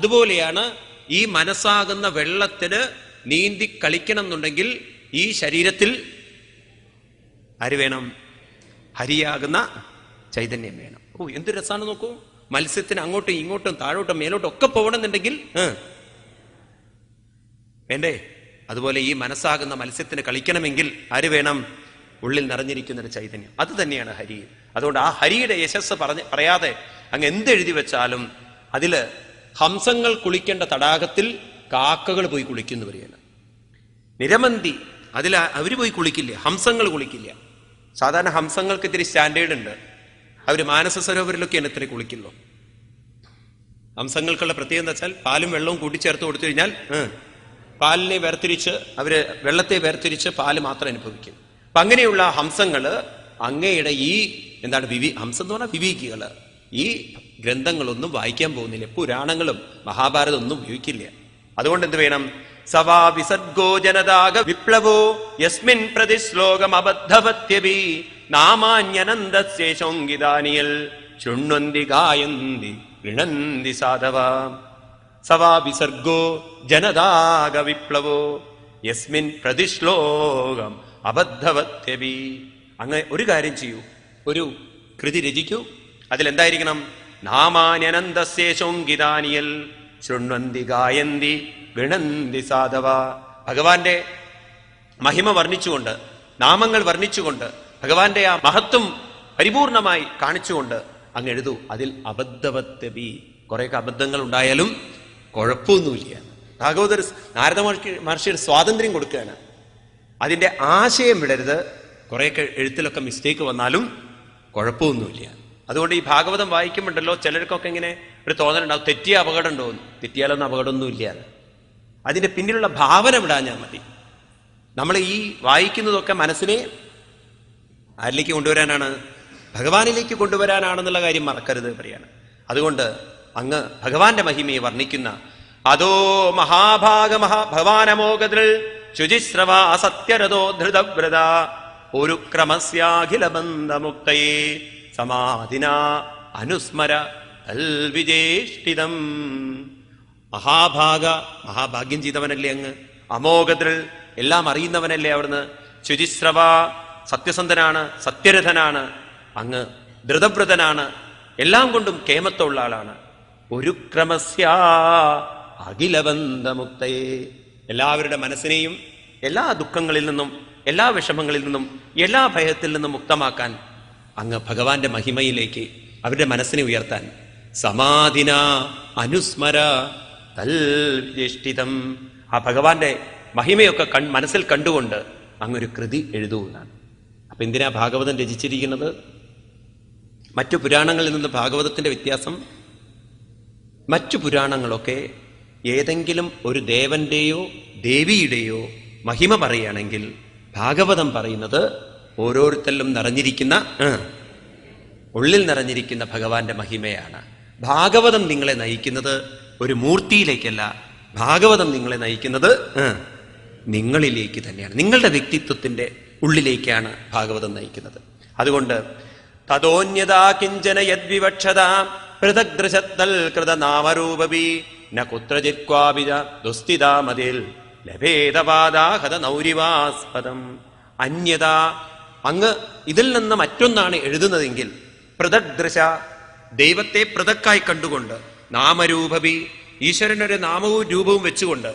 അതുപോലെയാണ് ഈ മനസ്സാകുന്ന വെള്ളത്തിന് നീന്തി കളിക്കണം എന്നുണ്ടെങ്കിൽ ഈ ശരീരത്തിൽ ആര് വേണം? ഹരിയാകുന്ന ചൈതന്യം വേണം. എന്ത് രസമാണ് നോക്കൂ. മത്സ്യത്തിന് അങ്ങോട്ടും ഇങ്ങോട്ടും താഴോട്ടും മേലോട്ടും ഒക്കെ പോകണമെന്നുണ്ടെങ്കിൽ വേണ്ടേ? അതുപോലെ ഈ മനസ്സാകുന്ന മത്സ്യത്തിന് കളിക്കണമെങ്കിൽ ആര് വേണം? ഉള്ളിൽ നിറഞ്ഞിരിക്കുന്നൊരു ചൈതന്യം. അത് തന്നെയാണ് ഹരി. അതുകൊണ്ട് ആ ഹരിയുടെ യശസ് പറയാതെ അങ്ങ് എന്തെഴുതി വെച്ചാലും അതില് ഹംസങ്ങൾ കുളിക്കേണ്ട തടാകത്തിൽ കാക്കകൾ പോയി കുളിക്കുന്നു പറയാണ്. നിരമന്തി അതിൽ അവര് പോയി കുളിക്കില്ല, ഹംസങ്ങൾ കുളിക്കില്ല. സാധാരണ ഹംസങ്ങൾക്ക് ഇത്തിരി സ്റ്റാൻഡേർഡ് ഉണ്ട്. അവര് മാനസ സരോവരിലൊക്കെയാണ് ഇത്തിരി കുളിക്കുള്ളൂ. ഹംസങ്ങൾക്കുള്ള പ്രത്യേകത എന്താ വെച്ചാൽ പാലും വെള്ളവും കൂട്ടിച്ചേർത്ത് കൊടുത്തു കഴിഞ്ഞാൽ പാലിനെ വേർതിരിച്ച് അവര് വെള്ളത്തെ വേർതിരിച്ച് പാല് മാത്രം അനുഭവിക്കും. അപ്പൊ അങ്ങനെയുള്ള ഹംസങ്ങള് അങ്ങയുടെ ഈ എന്താണ് ഹംസം എന്ന് പറഞ്ഞാൽ വിവേകികള് ഈ ഗ്രന്ഥങ്ങളൊന്നും വായിക്കാൻ പോകുന്നില്ല. പുരാണങ്ങളും മഹാഭാരതം ഒന്നും ഉപയോഗിക്കില്ല. അതുകൊണ്ട് എന്ത് വേണം? സവാ വിസർഗോ ജനതാക വിപ്ലവോ യസ്മിൻ പ്രതിശ്ലോകം അബദ്ധവത്യഭി നാമാന്യനന്ദശേഷോങ്കിതാനിയൽ ശൃണ്വന്തി ഗായന്തി ഗൃണന്തി സാധവ. സവാ വിസർഗോ ജനതാക വിപ്ലവോ യസ്മിൻ പ്രതിശ്ലോകം അബദ്ധവത്യഭി. അങ്ങ് ഒരു കാര്യം ചെയ്യൂ, ഒരു കൃതി രചിക്കൂ. അതിലെന്തായിരിക്കണം? നാമാന്യനന്ദശേഷോങ്കിതാനിയൽ ശൃണ്വന്തി ഗായന്തി ഗൃണന്തി സാധവ. ഭഗവാന്റെ മഹിമ വർണ്ണിച്ചുകൊണ്ട്, നാമങ്ങൾ വർണ്ണിച്ചുകൊണ്ട്, ഭഗവാന്റെ ആ മഹത്വം പരിപൂർണമായി കാണിച്ചുകൊണ്ട് അങ്ങ് എഴുതൂ. അതിൽ അബദ്ധവത്യഭി, കുറെയൊക്കെ അബദ്ധങ്ങൾ ഉണ്ടായാലും കുഴപ്പമൊന്നുമില്ല. ഭാഗവതർ നാരദ മഹർഷിയുടെ സ്വാതന്ത്ര്യം കൊടുക്കുകയാണ്. അതിന്റെ ആശയം വിടരുത്. കുറെയൊക്കെ എഴുത്തിലൊക്കെ മിസ്റ്റേക്ക് വന്നാലും കുഴപ്പമൊന്നുമില്ല. അതുകൊണ്ട് ഈ ഭാഗവതം വായിക്കുമ്പോണ്ടല്ലോ ചിലർക്കൊക്കെ ഇങ്ങനെ ഒരു തോന്നലുണ്ടാവും, തെറ്റിയ അപകടം ഉണ്ടോ എന്ന്. തെറ്റിയാലൊന്നും അപകടമൊന്നും ഇല്ല. അതിന്റെ പിന്നിലുള്ള ഭാവന വിടാഞ്ഞാൽ മതി. നമ്മൾ ഈ വായിക്കുന്നതൊക്കെ മനസ്സിനെ ആരിലേക്ക് കൊണ്ടുവരാനാണ്? ഭഗവാനിലേക്ക് കൊണ്ടുവരാനാണെന്നുള്ള കാര്യം മറക്കരുത് പറയാണ്. അതുകൊണ്ട് അങ്ങ് ഭഗവാന്റെ മഹിമയെ വർണ്ണിക്കുന്ന അതോ ഭഗവാനമോകതൃ ശുചിശ്രവ അസത്യരഥോ ധൃതവ്രത ഒരു ക്രമസ്യാഖിലബന്ധമുക്തയേ സമാധിന അനുസ്മര അൽവിജേഷ്ടിതം. മഹാഭാഗ്യം ചെയ്തവനല്ലേ അങ്ങ്. അമോഘതൃ എല്ലാം അറിയുന്നവനല്ലേ അവിടുന്ന്. ശുചിശ്രവ സത്യസന്ധനാണ്, സത്യരഥനാണ്. അങ്ങ് ധൃതവ്രതനാണ്, എല്ലാം കൊണ്ടും കേമത്തുള്ള ആളാണ്. ഒരു ക്രമസ്യ അഖിലബന്ധമുക്തയെ, എല്ലാവരുടെ മനസ്സിനെയും എല്ലാ ദുഃഖങ്ങളിൽ നിന്നും, എല്ലാ വിഷമങ്ങളിൽ നിന്നും, എല്ലാ ഭയത്തിൽ നിന്നും മുക്തമാക്കാൻ അങ്ങ് ഭഗവാന്റെ മഹിമയിലേക്ക് അവരുടെ മനസ്സിനെ ഉയർത്താൻ സമാധിന അനുസ്മര തൽവിഷ്ഠിതം. ആ ഭഗവാന്റെ മഹിമയൊക്കെ മനസ്സിൽ കണ്ടുകൊണ്ട് അങ്ങൊരു കൃതി എഴുതൂ എന്നാണ്. അപ്പൊ എന്തിനാ ഭാഗവതം രചിച്ചിരിക്കുന്നത്? മറ്റു പുരാണങ്ങളിൽ നിന്ന് ഭാഗവതത്തിന്റെ വ്യത്യാസം, മറ്റു പുരാണങ്ങളൊക്കെ ഏതെങ്കിലും ഒരു ദേവന്റെയോ ദേവിയുടെയോ മഹിമ പറയുകയാണെങ്കിൽ ഭാഗവതം പറയുന്നത് ഓരോരുത്തരിലും നിറഞ്ഞിരിക്കുന്ന ഉള്ളിൽ നിറഞ്ഞിരിക്കുന്ന ഭഗവാന്റെ മഹിമയാണ്. ഭാഗവതം നിങ്ങളെ നയിക്കുന്നത് ഒരു മൂർത്തിയിലേക്കല്ല, ഭാഗവതം നിങ്ങളെ നയിക്കുന്നത് നിങ്ങളിലേക്ക് തന്നെയാണ്. നിങ്ങളുടെ വ്യക്തിത്വത്തിന്റെ ഉള്ളിലേക്കാണ് ഭാഗവതം നയിക്കുന്നത്. അതുകൊണ്ട് തതോന്യതാ കിഞ്ചന യദ്വിവക്ഷത പൃഥഗ്ദൃശത്തൽ കൃത നാമരൂപവി ന കുത്രചിത്വാഭിജ ദുസ്ഥിതാമതിൽ ലഭേദപാദാഹത നൗരിവാസ്പദം. അന്യത, അങ്ങ് ഇതിൽ നിന്ന് മറ്റൊന്നാണ് എഴുതുന്നതെങ്കിൽ പൃഥഗ്ദൃശ, ദൈവത്തെ പൃഥക്കായി കണ്ടുകൊണ്ട്, നാമരൂപവി, ഈശ്വരനൊരു നാമവും രൂപവും വെച്ചുകൊണ്ട്,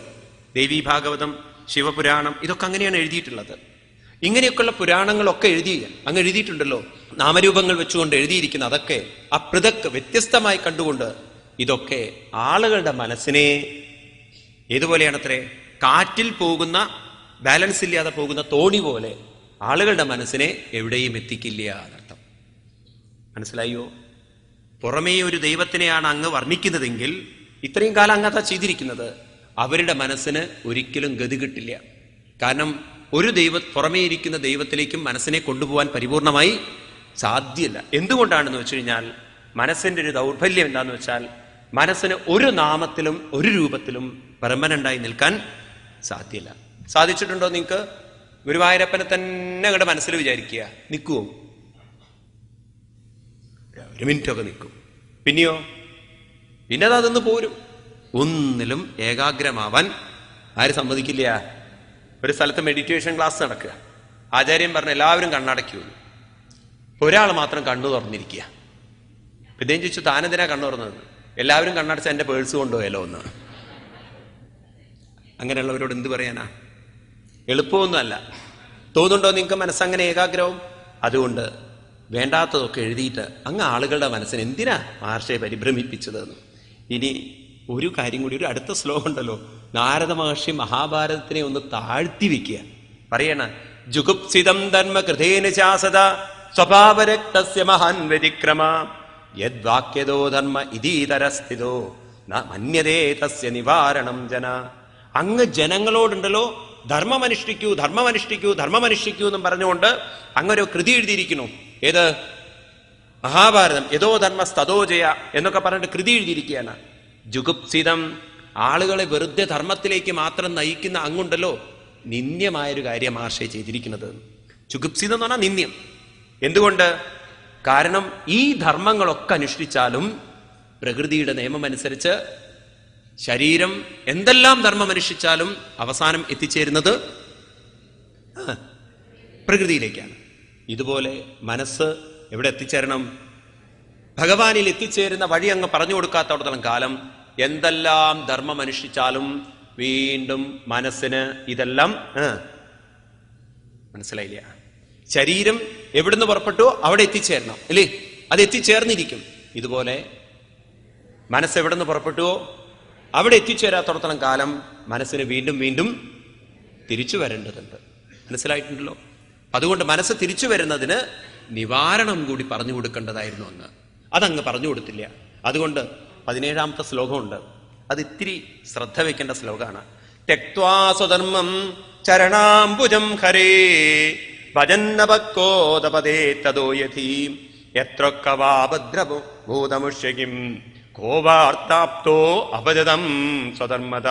ദേവീ ഭാഗവതം, ശിവപുരാണം, ഇതൊക്കെ അങ്ങനെയാണ് എഴുതിയിട്ടുള്ളത്. ഇങ്ങനെയൊക്കെയുള്ള പുരാണങ്ങളൊക്കെ അങ്ങ് എഴുതിയിട്ടുണ്ടല്ലോ. നാമരൂപങ്ങൾ വെച്ചുകൊണ്ട് എഴുതിയിരിക്കുന്ന അതൊക്കെ ആ പൃഥക് വ്യത്യസ്തമായി കണ്ടുകൊണ്ട്, ഇതൊക്കെ ആളുകളുടെ മനസ്സിനെ ഏതുപോലെയാണത്രേ? കാറ്റിൽ പോകുന്ന, ബാലൻസ് ഇല്ലാതെ പോകുന്ന തോണി പോലെ ആളുകളുടെ മനസ്സിനെ എവിടെയും എത്തിക്കില്ല എന്നർത്ഥം. മനസ്സിലായോ? പുറമേ ഒരു ദൈവത്തിനെയാണ് അങ്ങ് വർണ്ണിക്കുന്നതെങ്കിൽ, ഇത്രയും കാലം അങ്ങ് ചെയ്തിരിക്കുന്നത്, അവരുടെ മനസ്സിന് ഒരിക്കലും ഗതി കിട്ടില്ല. കാരണം ഒരു പുറമേ ഇരിക്കുന്ന ദൈവത്തിലേക്കും മനസ്സിനെ കൊണ്ടുപോകാൻ പരിപൂർണമായി സാധ്യമല്ല. എന്തുകൊണ്ടാണെന്ന് വെച്ച് കഴിഞ്ഞാൽ, മനസ്സിന്റെ ഒരു ദൗർബല്യം എന്താന്ന് വെച്ചാൽ, മനസ്സിന് ഒരു നാമത്തിലും ഒരു രൂപത്തിലും പെർമനന്റായി നിൽക്കാൻ സാധ്യമല്ല. സാധിച്ചിട്ടുണ്ടോ നിങ്ങൾക്ക്? ഗുരുവായൂരപ്പനെ തന്നെ അങ്ങോട്ട് മനസ്സിൽ വിചാരിക്കുക, നിൽക്കുവോ? ഒരു മിനിറ്റൊക്കെ നിൽക്കും. പിന്നെയോ? പിന്നെ അതൊന്ന് പോരും. ഒന്നിലും ഏകാഗ്രമാവാൻ ആര് സമ്മതിക്കില്ല? ഒരു സ്ഥലത്ത് മെഡിറ്റേഷൻ ക്ലാസ് നടക്കുക, ആചാര്യൻ പറഞ്ഞ എല്ലാവരും കണ്ണടയ്ക്കുള്ളൂ, ഒരാൾ മാത്രം കണ്ണു തുറന്നിരിക്കുക. ഇദ്ദേഹം ചോദിച്ചു, താനെന്തിനാ കണ്ണു തുറന്നത്? എല്ലാവരും കണ്ണടച്ച് എൻ്റെ പേഴ്സ് കൊണ്ടുപോയല്ലോ ഒന്ന്. അങ്ങനെയുള്ളവരോട് എന്ത് പറയാനാ? എളുപ്പമൊന്നുമല്ല. തോന്നുന്നുണ്ടോ നിങ്ങൾക്ക് മനസ്സങ്ങനെ ഏകാഗ്രവും? അതുകൊണ്ട് വേണ്ടാത്തതൊക്കെ എഴുതിയിട്ട് അങ്ങ് ആളുകളുടെ മനസ്സിന് എന്തിനാ മഹർഷിയെ പരിഭ്രമിപ്പിച്ചതെന്ന്. ഇനി ഒരു കാര്യം കൂടി, ഒരു അടുത്ത ശ്ലോകം ഉണ്ടല്ലോ, നാരദ മഹർഷി മഹാഭാരതത്തിനെ ഒന്ന് താഴ്ത്തി വെക്കുക. പറയണ, ജുഗുപ്സിതം ധർമ്മ കൃതേന ശാസത സ്വഭാവരക്തസ്യ മഹാൻ വ്യതിക്രമ യദ്വാക്യതോ ധർമ്മ ഇതീതരസ്ഥിതോ ന മന്യതേ തസ്യ നിവാരണം ജന. അങ്ങ് ജനങ്ങളോടുണ്ടല്ലോ ധർമ്മമനുഷ്ഠിക്കൂ, ധർമ്മമനുഷ്ഠിക്കൂ, ധർമ്മമനുഷ്ഠിക്കൂ എന്നും പറഞ്ഞുകൊണ്ട് അങ്ങൊരു കൃതി എഴുതിയിരിക്കുന്നു. ഏത്? മഹാഭാരതം. യഥോ ധർമ്മ സ്തതോ ജയ എന്നൊക്കെ പറഞ്ഞിട്ട് കൃതി എഴുതിയിരിക്കുകയാണ്. ജുഗുപ്സിതം, ആളുകളെ വെറുതെ ധർമ്മത്തിലേക്ക് മാത്രം നയിക്കുന്ന അങ്ങുണ്ടല്ലോ നിന്ദ്യമായൊരു കാര്യം മഹർഷി ചെയ്തിരിക്കുന്നത്. ജുഗുപ്സിതം എന്ന് പറഞ്ഞാൽ നിന്ദ്യം. എന്തുകൊണ്ട്? കാരണം ഈ ധർമ്മങ്ങളൊക്കെ അനുഷ്ഠിച്ചാലും പ്രകൃതിയുടെ നിയമം അനുസരിച്ച് ശരീരം എന്തെല്ലാം ധർമ്മം അനുഷ്ഠിച്ചാലും അവസാനം എത്തിച്ചേരുന്നത് പ്രകൃതിയിലേക്കാണ്. ഇതുപോലെ മനസ്സ് എവിടെ എത്തിച്ചേരണം? ഭഗവാനിൽ എത്തിച്ചേരുന്ന വഴി അങ്ങ് പറഞ്ഞു കൊടുക്കാത്തടത്തോളം കാലം എന്തെല്ലാം ധർമ്മം അനുഷ്ഠിച്ചാലും വീണ്ടും മനസ്സിന് ഇതെല്ലാം മനസ്സിലായില്ല. ശരീരം എവിടുന്ന് പുറപ്പെട്ടു അവിടെ എത്തിച്ചേരണം അല്ലേ? അത് എത്തിച്ചേർന്നിരിക്കും. ഇതുപോലെ മനസ്സ് എവിടുന്ന് പുറപ്പെട്ടുവോ അവിടെ എത്തിച്ചേരാത്തോടത്തോളം കാലം മനസ്സിന് വീണ്ടും വീണ്ടും തിരിച്ചു വരേണ്ടതുണ്ട്. മനസ്സിലായിട്ടുണ്ടല്ലോ? അതുകൊണ്ട് മനസ്സ് തിരിച്ചു വരുന്നതിന് നിവാരണം കൂടി പറഞ്ഞു കൊടുക്കേണ്ടതായിരുന്നു അങ്ങ്. അതങ്ങ് പറഞ്ഞു കൊടുത്തില്ല. അതുകൊണ്ട് 17ാമത്തെ ശ്ലോകമുണ്ട്, അത് ഇത്തിരി ശ്രദ്ധ വെക്കേണ്ട ശ്ലോകമാണ്. തെക്വാ സ്വധർമ്മം ചരണാംബുജം ഹരേ ഭജന്നപക്കോദപദേ തദോ യഥീം യത്രക്കവാഭദ്രഭൂതമുഷ്യകിം കോവാർത്താപ്തോ അപജതം സ്വധർമ്മത.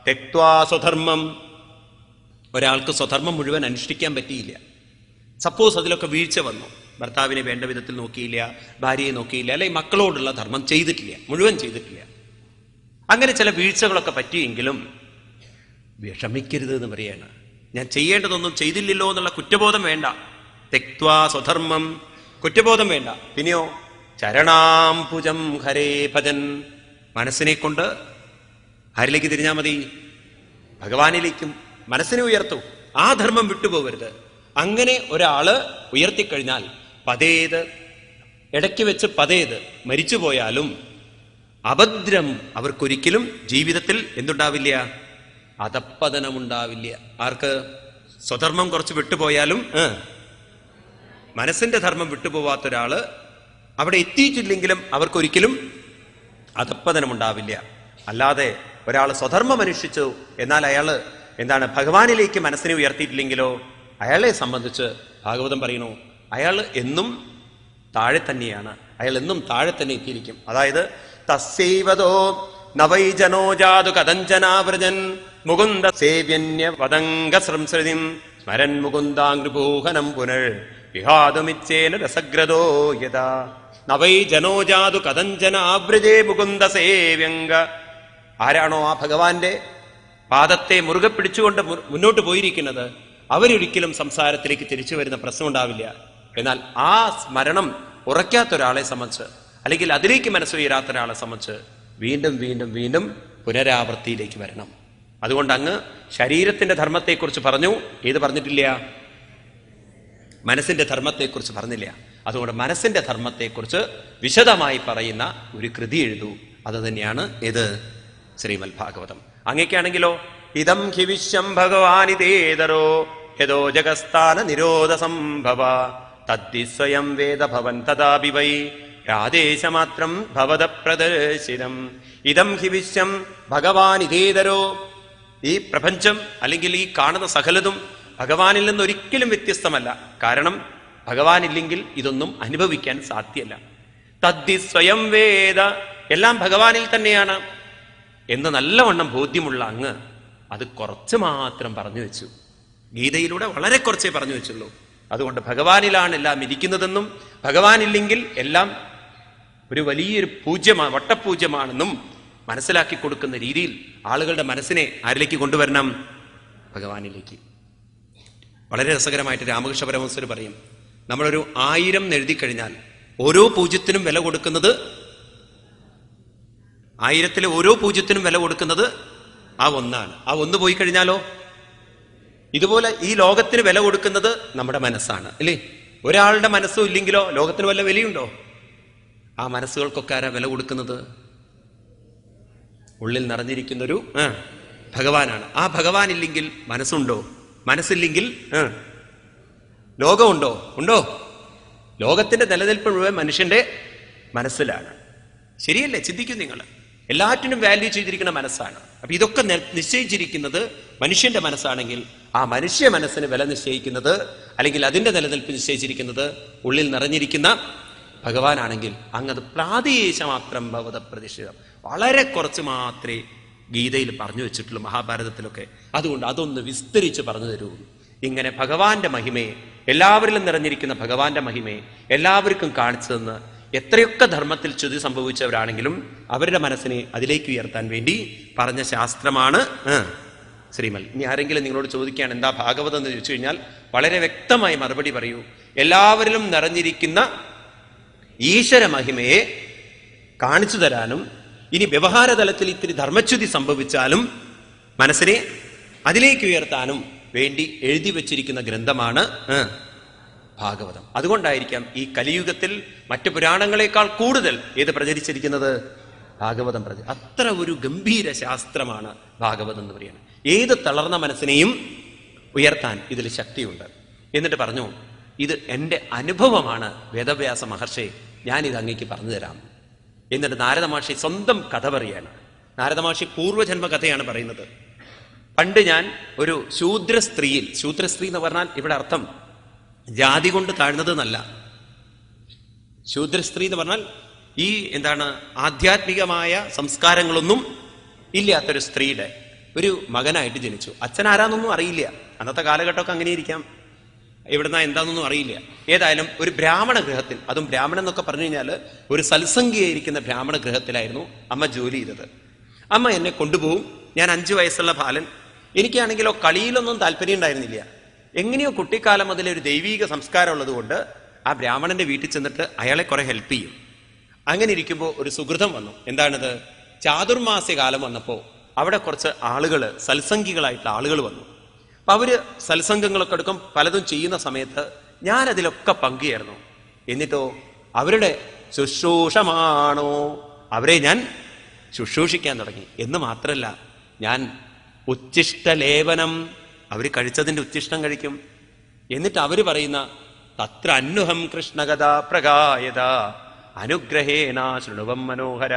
തെക്വാ സ്വധർമ്മം. ഒരാൾക്ക് സ്വധർമ്മം മുഴുവൻ അനുഷ്ഠിക്കാൻ പറ്റിയില്ല. സപ്പോസ് അതിലൊക്കെ വീഴ്ച വന്നു, ഭർത്താവിനെ വേണ്ട വിധത്തിൽ നോക്കിയില്ല, ഭാര്യയെ നോക്കിയില്ല, അല്ലെങ്കിൽ മക്കളോടുള്ള ധർമ്മം ചെയ്തിട്ടില്ല, മുഴുവൻ ചെയ്തിട്ടില്ല. അങ്ങനെ ചില വീഴ്ചകളൊക്കെ പറ്റിയെങ്കിലും വിഷമിക്കരുത് എന്ന് പറയാണ്. ഞാൻ ചെയ്യേണ്ടതൊന്നും ചെയ്തില്ലല്ലോ എന്നുള്ള കുറ്റബോധം വേണ്ട. തെക്വാ സ്വധർമ്മം, കുറ്റബോധം വേണ്ട. പിന്നെയോ ചരണാംബുജം ഹരേ ഭജൻ. മനസ്സിനെ കൊണ്ട് ആരിലേക്ക് തിരിഞ്ഞാൽ മതി? ഭഗവാനിലേക്കും മനസ്സിനെ ഉയർത്തൂ. ആ ധർമ്മം വിട്ടുപോകരുത്. അങ്ങനെ ഒരാള് ഉയർത്തിക്കഴിഞ്ഞാൽ പതേത്, ഇടയ്ക്ക് വെച്ച് പതേത് മരിച്ചുപോയാലും അഭദ്രം, അവർക്കൊരിക്കലും ജീവിതത്തിൽ എന്തുണ്ടാവില്ല? അധപ്പതനമുണ്ടാവില്ല. ആർക്ക്? സ്വധർമ്മം കുറച്ച് വിട്ടുപോയാലും മനസ്സിന്റെ ധർമ്മം വിട്ടുപോവാത്തൊരാള് അവിടെ എത്തിയിട്ടില്ലെങ്കിലും അവർക്കൊരിക്കലും അധപ്പതനമുണ്ടാവില്ല. അല്ലാതെ ഒരാൾ സ്വധർമ്മം അനുഷ്ഠിച്ചു എന്നാൽ അയാള് എന്താണ് ഭഗവാനിലേക്ക് മനസ്സിനെ ഉയർത്തിയിട്ടില്ലെങ്കിലോ അയാളെ സംബന്ധിച്ച് ഭാഗവതം പറയുന്നു, അയാൾ എന്നും താഴെ തന്നെയാണ്. അയാൾ എന്നും താഴെ തന്നെ എത്തിയിരിക്കും. അതായത് തസ്സൈവതോ നവൈജനോ ജാതു കഥഞ്ചനാവ്രജൻ മുകുന്ദ സേവ്യന്യ വദംഗ സംസ്കൃതിം സ്മരൻ മുകുന്ദാംഗ്രിഭൂഹനം പുനർ വിഹാതുമിച്ചേന രസഗ്രതോ യഥാ. നവൈജനോ ജാതു കഥഞ്ചനാവ്രജേ മുകുന്ദ സേവ്യംഗ. ആരാണോ ആ ഭഗവാന്റെ പാദത്തെ മുറുകെ പിടിച്ചുകൊണ്ട് മുന്നോട്ട് പോയിരിക്കുന്നത് അവരൊരിക്കലും സംസാരത്തിലേക്ക് തിരിച്ചു വരുന്ന പ്രശ്നം ഉണ്ടാവില്ല. എന്നാൽ ആ സ്മരണം ഉറയ്ക്കാത്ത ഒരാളെ സംബന്ധിച്ച്, അല്ലെങ്കിൽ അതിലേക്ക് മനസ്സുയരാത്ത ഒരാളെ സംബന്ധിച്ച് വീണ്ടും വീണ്ടും വീണ്ടും പുനരാവൃത്തിയിലേക്ക് വരണം. അതുകൊണ്ട് അങ്ങ് ശരീരത്തിന്റെ ധർമ്മത്തെക്കുറിച്ച് പറഞ്ഞു, ഏത് പറഞ്ഞിട്ടില്ല? മനസ്സിന്റെ ധർമ്മത്തെക്കുറിച്ച് പറഞ്ഞില്ല. അതുകൊണ്ട് മനസ്സിന്റെ ധർമ്മത്തെക്കുറിച്ച് വിശദമായി പറയുന്ന ഒരു കൃതി എഴുതൂ. അത് തന്നെയാണ് ഏത്? ശ്രീമദ് ഭാഗവതം. അങ്ങനെയാണെങ്കിലോ ഇതം ഹി വിശ്വം ഭഗവാനിതേതരോ യദോ ജഗസ്ഥാന നിരോധ സംഭവ തദ്ധി സ്വയം വേദ ഭവൻ തദാപി വൈ രാദേശമാത്രം ഭവത പ്രദർശിതം. ഇതം ഹി വിശ്വം ഭഗവാനിതേതരോ. ഈ പ്രപഞ്ചം അല്ലെങ്കിൽ ഈ കാണുന്ന സകലതും ഭഗവാനിൽ നിന്ന് ഒരിക്കലും വ്യത്യസ്തമല്ല. കാരണം ഭഗവാനില്ലെങ്കിൽ ഇതൊന്നും അനുഭവിക്കാൻ സാധ്യമല്ല. തദ്ധി സ്വയം വേദ, എല്ലാം ഭഗവാനിൽ തന്നെയാണ് എന്ന് നല്ലവണ്ണം ബോധ്യമുള്ള അങ്ങ് അത് കുറച്ച് മാത്രം പറഞ്ഞു വെച്ചു. ഗീതയിലൂടെ വളരെ കുറച്ചേ പറഞ്ഞു വെച്ചുള്ളൂ. അതുകൊണ്ട് ഭഗവാനിലാണ് എല്ലാം ഇരിക്കുന്നതെന്നും ഭഗവാനില്ലെങ്കിൽ എല്ലാം ഒരു വലിയൊരു പൂജ്യമാണ്, വട്ടപൂജ്യമാണെന്നും മനസ്സിലാക്കി കൊടുക്കുന്ന രീതിയിൽ ആളുകളുടെ മനസ്സിനെ ആരിലേക്ക് കൊണ്ടുവരണം? ഭഗവാനിലേക്ക്. വളരെ രസകരമായിട്ട് രാമകൃഷ്ണ പരമഹംസർ പറയും, നമ്മളൊരു 1000 എഴുതി കഴിഞ്ഞാൽ ഓരോ പൂജ്യത്തിനും വില കൊടുക്കുന്നത്, 1000-ലെ ഓരോ പൂജ്യത്തിനും വില കൊടുക്കുന്നത് ആ ഒന്നാണ്. ആ ഒന്ന് പോയി കഴിഞ്ഞാലോ? ഇതുപോലെ ഈ ലോകത്തിന് വില കൊടുക്കുന്നത് നമ്മുടെ മനസ്സാണ്, അല്ലേ? ഒരാളുടെ മനസ്സും ഇല്ലെങ്കിലോ ലോകത്തിന് വല്ല വിലയുണ്ടോ? ആ മനസ്സുകൾക്കൊക്കെ ആരാ വില കൊടുക്കുന്നത്? ഉള്ളിൽ നിറഞ്ഞിരിക്കുന്നൊരു ഭഗവാനാണ്. ആ ഭഗവാൻ ഇല്ലെങ്കിൽ മനസ്സുണ്ടോ? മനസ്സില്ലെങ്കിൽ ലോകമുണ്ടോ? ഉണ്ടോ? ലോകത്തിന്റെ നിലനിൽപ്പ് മുഴുവൻ മനുഷ്യന്റെ മനസ്സിലാണ്. ശരിയല്ലേ? ചിന്തിക്കും നിങ്ങൾ. എല്ലാറ്റിനും വാല്യൂ ചെയ്തിരിക്കുന്ന മനസ്സാണ്. അപ്പൊ ഇതൊക്കെ നിശ്ചയിച്ചിരിക്കുന്നത് മനുഷ്യന്റെ മനസ്സാണെങ്കിൽ ആ മനുഷ്യ മനസ്സിന് വില നിശ്ചയിക്കുന്നത്, അല്ലെങ്കിൽ അതിന്റെ നിലനിൽപ്പ് നിശ്ചയിച്ചിരിക്കുന്നത് ഉള്ളിൽ നിറഞ്ഞിരിക്കുന്ന ഭഗവാനാണെങ്കിൽ അങ്ങത് പ്രാദേശമാത്രം ഭവത പ്രതിഷ്ഠിതം. വളരെ കുറച്ച് മാത്രമേ ഗീതയിൽ പറഞ്ഞു വെച്ചിട്ടുള്ളൂ, മഹാഭാരതത്തിലൊക്കെ. അതുകൊണ്ട് അതൊന്ന് വിസ്തരിച്ച് പറഞ്ഞു തരൂ. ഇങ്ങനെ ഭഗവാന്റെ മഹിമയെ, എല്ലാവരിലും നിറഞ്ഞിരിക്കുന്ന ഭഗവാന്റെ മഹിമയെ എല്ലാവർക്കും കാണിച്ചു തന്ന് എത്രയൊക്കെ ധർമ്മത്തിൽ ച്യുതി സംഭവിച്ചവരാണെങ്കിലും അവരുടെ മനസ്സിനെ അതിലേക്ക് ഉയർത്താൻ വേണ്ടി പറഞ്ഞ ശാസ്ത്രമാണ് ശ്രീമൽ. ഇനി ആരെങ്കിലും നിങ്ങളോട് ചോദിക്കുകയാണ് എന്താ ഭാഗവതം എന്ന് ചോദിച്ചു കഴിഞ്ഞാൽ വളരെ വ്യക്തമായി മറുപടി പറയൂ. എല്ലാവരിലും നിറഞ്ഞിരിക്കുന്ന ഈശ്വര മഹിമയെ കാണിച്ചു തരാനും ഇനി വ്യവഹാര തലത്തിൽ ഇത്തിരി ധർമ്മച്യുതി സംഭവിച്ചാലും മനസ്സിനെ അതിലേക്ക് ഉയർത്താനും വേണ്ടി എഴുതി വച്ചിരിക്കുന്ന ഗ്രന്ഥമാണ് ഭാഗവതം. അതുകൊണ്ടായിരിക്കാം ഈ കലിയുഗത്തിൽ മറ്റു പുരാണങ്ങളെക്കാൾ കൂടുതൽ ഏത് പ്രചരിച്ചിരിക്കുന്നത്? ഭാഗവതം അത്ര ഒരു ഗംഭീര ശാസ്ത്രമാണ് ഭാഗവതം എന്ന് പറയുന്നത്. ഏത് തളർന്ന മനസ്സിനെയും ഉയർത്താൻ ഇതിൽ ശക്തിയുണ്ട്. എന്നിട്ട് പറഞ്ഞു, ഇത് എൻ്റെ അനുഭവമാണ് വേദവ്യാസ മഹർഷി, ഞാനിത് അങ്ങേക്ക് പറഞ്ഞു തരാം. എന്നിട്ട് നാരദ മഹർഷി സ്വന്തം കഥ പറയാണ്. നാരദ മഹർഷി പൂർവ്വജന്മ കഥയാണ് പറയുന്നത്. പണ്ട് ഞാൻ ഒരു ശൂദ്രസ്ത്രീ എന്ന് പറഞ്ഞാൽ ഇവിടെ അർത്ഥം ജാതി കൊണ്ട് താഴ്ന്നത് എന്നല്ല. ശൂദ്രസ്ത്രീ എന്ന് പറഞ്ഞാൽ ഈ ആധ്യാത്മികമായ സംസ്കാരങ്ങളൊന്നും ഇല്ലാത്തൊരു സ്ത്രീയുടെ ഒരു മകനായിട്ട് ജനിച്ചു. അച്ഛൻ ആരാന്നൊന്നും അറിയില്ല. അന്നത്തെ കാലഘട്ടമൊക്കെ അങ്ങനെ ഇരിക്കാം, എവിടുന്ന എന്താണെന്നൊന്നും അറിയില്ല. ഏതായാലും ഒരു ബ്രാഹ്മണ ഗൃഹത്തിൽ, അതും ബ്രാഹ്മണൻ എന്നൊക്കെ പറഞ്ഞു കഴിഞ്ഞാൽ ഒരു സത്സംഗിയായിരിക്കുന്ന ബ്രാഹ്മണ ഗൃഹത്തിലായിരുന്നു അമ്മ ജോലി ചെയ്തത്. അമ്മ എന്നെ കൊണ്ടുപോകും. ഞാൻ 5 വയസ്സുള്ള ബാലൻ. എനിക്കാണെങ്കിലോ കളിയിലൊന്നും താല്പര്യം ഉണ്ടായിരുന്നില്ല. എങ്ങനെയോ കുട്ടിക്കാലം മുതലേ ഒരു ദൈവീക സംസ്കാരം ഉള്ളത് കൊണ്ട് ആ ബ്രാഹ്മണന്റെ വീട്ടിൽ ചെന്നിട്ട് അയാളെ കുറെ ഹെൽപ്പ് ചെയ്യും. അങ്ങനെ ഇരിക്കുമ്പോൾ ഒരു സുഹൃതം വന്നു. എന്താണിത്? ചാതുർമാസ്യ കാലം വന്നപ്പോൾ അവിടെ കുറച്ച് ആളുകൾ, സത്സംഗികളായിട്ടുള്ള ആളുകൾ വന്നു. അപ്പൊ അവര് സത്സംഗങ്ങളൊക്കെ എടുക്കും, പലതും ചെയ്യുന്ന സമയത്ത് ഞാൻ അതിലൊക്കെ പങ്കുചേർന്നു. എന്നിട്ടോ അവരുടെ ശുശ്രൂഷമാണോ, അവരെ ഞാൻ ശുശ്രൂഷിക്കാൻ തുടങ്ങി. എന്ന് മാത്രല്ല, ഞാൻ ഉച്ഛിഷ്ടലേപനം, അവർ കഴിച്ചതിന്റെ ഉച്ഛിഷ്ടം കഴിക്കും. എന്നിട്ട് അവര് പറയുന്ന തത്ര അന്നുഹം കൃഷ്ണകഥ പ്രകായത അനുഗ്രഹേണ ശൃണുവം മനോഹര,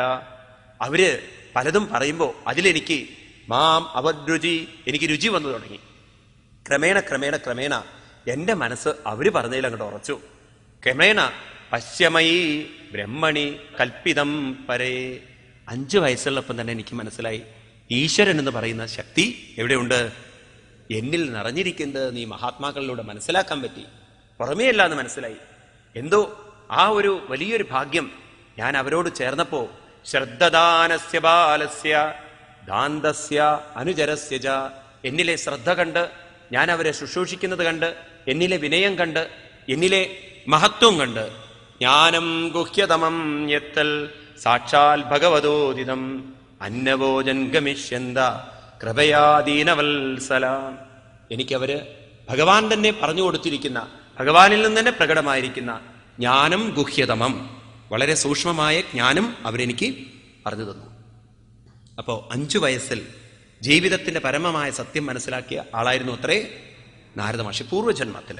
അവര് പലതും പറയുമ്പോൾ അതിലെനിക്ക് അവരുചി, എനിക്ക് രുചി വന്നു തുടങ്ങി. ക്രമേണ എന്റെ മനസ്സ് അവര് പറഞ്ഞതിൽ അങ്ങോട്ട് ഉറച്ചു. ക്രമേണ പശ്യമയി ബ്രഹ്മണി കൽപ്പിതം പരേ. 5 വയസ്സുള്ളപ്പം തന്നെ എനിക്ക് മനസ്സിലായി ഈശ്വരൻ എന്ന് പറയുന്ന ശക്തി എവിടെയുണ്ട്? എന്നിൽ നിറഞ്ഞിരിക്കുന്നത് നീ മഹാത്മാക്കളിലൂടെ മനസ്സിലാക്കാൻ പറ്റി. പുറമേ അല്ല എന്ന് മനസ്സിലായി. എന്തോ ആ ഒരു വലിയൊരു ഭാഗ്യം ഞാൻ അവരോട് ചേർന്നപ്പോ ശ്രദ്ധദാനസ്യ ബാലസ്യ ദാന്തസ്യ അനുചരസ്യ ച, എന്നിലെ ശ്രദ്ധ കണ്ട്, ഞാൻ അവരെ ശുശ്രൂഷിക്കുന്നത് കണ്ട്, എന്നിലെ വിനയം കണ്ട്, എന്നിലെ മഹത്വം കണ്ട്, ജ്ഞാനം ഗുഹ്യതമം യത്തൽ സാക്ഷാൽ ഭഗവതോദിതം അന്നവോജൻ ഗമിഷ്യന്ത കൃപയാദീനവത്സല. എനിക്കവര് ഭഗവാൻ തന്നെ പറഞ്ഞു കൊടുത്തിരിക്കുന്ന, ഭഗവാനിൽ നിന്ന് തന്നെ പ്രകടമായിരിക്കുന്ന ജ്ഞാനം ഗുഹ്യതമം, വളരെ സൂക്ഷ്മമായ ജ്ഞാനം അവരെനിക്ക് പറഞ്ഞു തന്നു. അപ്പോ 5 വയസ്സിൽ ജീവിതത്തിന്റെ പരമമായ സത്യം മനസ്സിലാക്കിയ ആളായിരുന്നു അത്രേ നാരദ മഹർഷി പൂർവ്വജന്മത്തിൽ.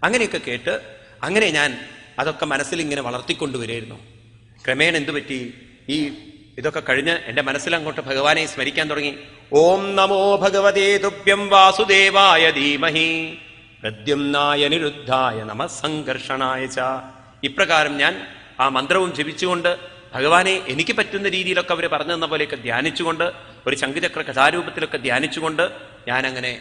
അങ്ങനെയൊക്കെ കേട്ട് അങ്ങനെ ഞാൻ അതൊക്കെ മനസ്സിൽ ഇങ്ങനെ വളർത്തിക്കൊണ്ടുവരായിരുന്നു. ക്രമേണ എന്തു പറ്റി? ഇതൊക്കെ കഴിഞ്ഞ് എന്റെ മനസ്സിലങ്ങോട്ട് ഭഗവാനെ സ്മരിക്കാൻ തുടങ്ങി. ഓം നമോ ഭഗവതേ തുഭ്യം വാസുദേവായ ധീമഹി പ്രദ്യുമ്നായ നിരുദ്ധായ നമഃ സംഘർഷണായ ച. ഇപ്രകാരം ഞാൻ ആ മന്ത്രവും ജപിച്ചുകൊണ്ട് ഭഗവാനെ എനിക്ക് പറ്റുന്ന രീതിയിലൊക്കെ അവർ പറഞ്ഞു തന്ന പോലെയൊക്കെ ധ്യാനിച്ചുകൊണ്ട്, ഒരു ശംഖുചക്ര കഥാരൂപത്തിലൊക്കെ ധ്യാനിച്ചുകൊണ്ട് ഞാൻ അങ്ങനെ